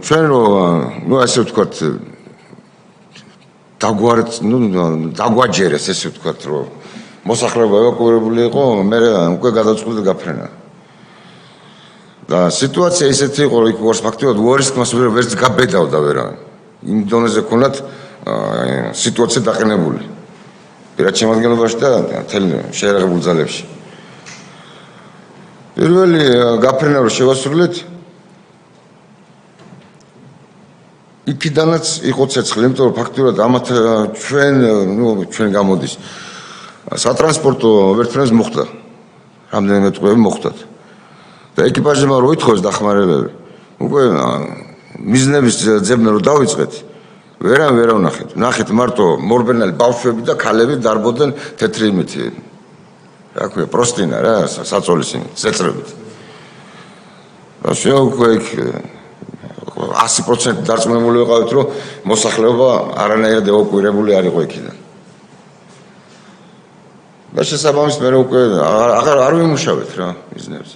ჩვენ ნუ ასე ვთქვათ დაგვაჯერეს ესე ვთქვათ რომ მოსახლეობა ევაკუირებული იყო მე უკვე გადაწყვიტე გაფრენა და სიტუაცია ისეთი იყო რომ იქ ვარს ფაქტობრივად უარესკმას ვერც გაბედავდა ვერავინ იმ დონეზე ქონათ სიტუაცია დაყენებული პირად შემადგენლობაში და თელ შეერაღებულ ძალებში პირველი გაფრენა რომ შევასრულეთ იქიდანაც იყო ცეცხლი, იმიტომ რომ ფაქტობრივად ამათ ჩვენ გამოდის სატრანსპორტო ვერტმფრენს მოხდა. რამდენიმე ტყვეები მოხდათ. და ეკიპაჟებმა რო ითხოვეს დახმარებები, უკვე მიზნების ძებნა რო დავიწყეთ, ვერავინ ვერ ვნახეთ. ნახეთ მარტო მორბენალი ბავშვები და ქალები დარბოდნენ თეთრი იმით. რა ქვია, პროსტინა რა, საწოლის იმით, წეწრებით. და შენ უკვე 100% დარწმუნებული ვიყავით, რომ მოსახლეობა არანაირად ევაკუირებული არ იყო იქიდან. და შესაბამისად მე უკვე არ ვიმუშავეთ რა მიზნებზე.